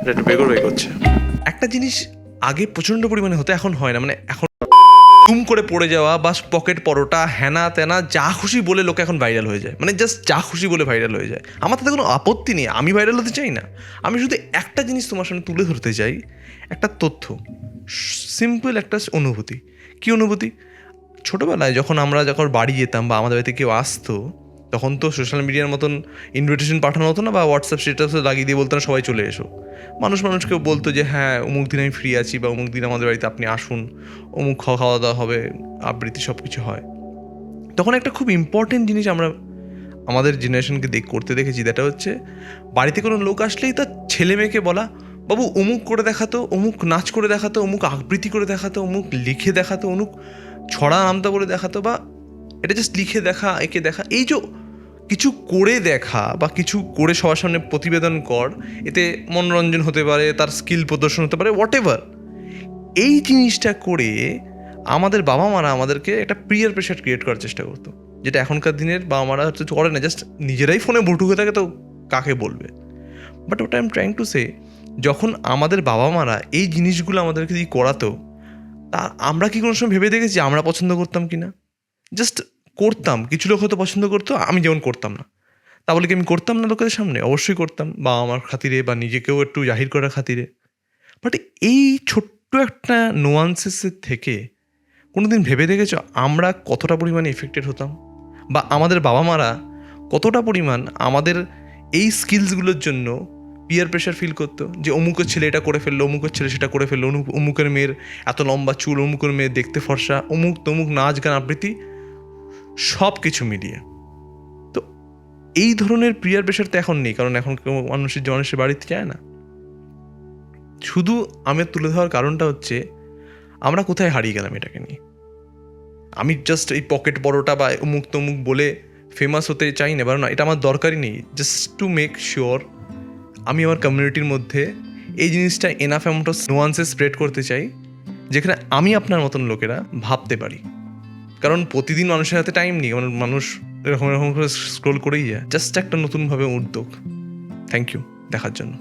একটু বেগর বেগ হচ্ছে। একটা জিনিস আগে প্রচণ্ড পরিমাণে হতো, এখন হয় না। মানে এখন টুম করে পড়ে যাওয়া বা পকেট পরোটা হ্যানা ত্যানা যা খুশি বলে লোকে এখন ভাইরাল হয়ে যায়, মানে জাস্ট যা খুশি বলে ভাইরাল হয়ে যায়। আমার তাতে কোনো আপত্তি নেই, আমি ভাইরাল হতে চাই না। আমি শুধু একটা জিনিস তোমার সামনে তুলে ধরতে চাই, একটা তথ্য, সিম্পল একটা অনুভূতি। কী অনুভূতি? ছোটোবেলায় যখন বাড়ি যেতাম বা আমাদের বাড়িতে কেউ আসতো, তখন তো সোশ্যাল মিডিয়ার মতন ইনভিটেশন পাঠানো হতো না, বা হোয়াটসঅ্যাপ স্ট্যাটাসে লাগিয়ে দিয়ে বলতো না সবাই চলে এসো। মানুষকে বলতো যে হ্যাঁ অমুক দিন আমি ফ্রি আছি, বা অমুক দিন আমাদের বাড়িতে আপনি আসুন, অমুক খাওয়া দাওয়া হবে, আবৃত্তি সব কিছু হয়। তখন একটা খুব ইম্পর্টেন্ট জিনিস আমরা আমাদের জেনারেশনকে করতে দেখেছি, যেটা হচ্ছে বাড়িতে কোনো লোক আসলেই তার ছেলে মেয়েকে বলা, বাবু অমুক করে দেখাতো, অমুক নাচ করে দেখাতো, অমুক আবৃত্তি করে দেখাতো, অমুক লিখে দেখাতো, অমুক ছড়া নামতা বলে দেখাতো, বা এটা জাস্ট লিখে দেখা, এঁকে দেখা। এই যে কিছু করে দেখা বা কিছু করে সবার সামনে প্রতিবেদন কর, এতে মনোরঞ্জন হতে পারে, তার স্কিল প্রদর্শন হতে পারে, হোয়াট এভার। এই জিনিসটা করে আমাদের বাবা মারা আমাদেরকে একটা পিয়ার প্রেশার ক্রিয়েট করার চেষ্টা করতো, যেটা এখনকার দিনের বাবা মারা হচ্ছে করে না, জাস্ট নিজেরাই ফোনে ভুটু হয়ে থাকে তো কাকে বলবে। বাট ওটা I am trying to say, যখন আমাদের বাবা মারা এই জিনিসগুলো আমাদেরকে দিয়ে করাতো, তা আমরা কি কোনো সময় ভেবে দেখেছি আমরা পছন্দ করতাম কি না? জাস্ট করতাম। কিছু লোক হয়তো পছন্দ করতো, আমি যেমন করতাম না। তা বলে কি আমি করতাম না লোকেদের সামনে? অবশ্যই করতাম, বা আমার খাতিরে বা নিজেকেও একটু জাহির করার খাতিরে। বাট এই ছোট্ট একটা নোয়ান্সেসের থেকে কোনোদিন ভেবে দেখেছো আমরা কতটা পরিমাণে এফেক্টেড হতাম? বা আমাদের বাবা মারা কতটা পরিমাণ আমাদের এই স্কিলসগুলোর জন্য পিয়ার প্রেশার ফিল করতো, যে অমুকের ছেলে এটা করে ফেললো, অমুকের ছেলে সেটা করে ফেললো, অমুকের মেয়ের এত লম্বা চুল, অমুকের মেয়ের দেখতে ফর্সা, অমুক তমুক নাচ গান আবৃত্তি সব কিছু মিলিয়ে। তো এই ধরনের পিয়ার প্রেশার তো এখন নেই, কারণ এখন কেউ মানুষের বাড়িতে যায় না। শুধু আমি তুলে ধরার কারণটা হচ্ছে আমরা কোথায় হারিয়ে গেলাম এটাকে নিয়ে। আমি জাস্ট এই পকেট পরোটা বা অমুক তমুক বলে ফেমাস হতে চাই না, কারণ এটা আমার দরকারই নেই। জাস্ট টু মেক শিওর আমি আমার কমিউনিটির মধ্যে এই জিনিসটা এনাফ অ্যামাউন্ট অফ নোয়ান্সে স্প্রেড করতে চাই, যেখানে আমি আপনার মতন লোকেরা ভাবতে পারি। কারণ প্রতিদিন মানুষের হাতে টাইম নেই, কারণ মানুষ এরকম করে স্ক্রোল করেই যায়। জাস্ট একটা নতুনভাবে উদ্যোগ। থ্যাংক ইউ দেখার জন্য।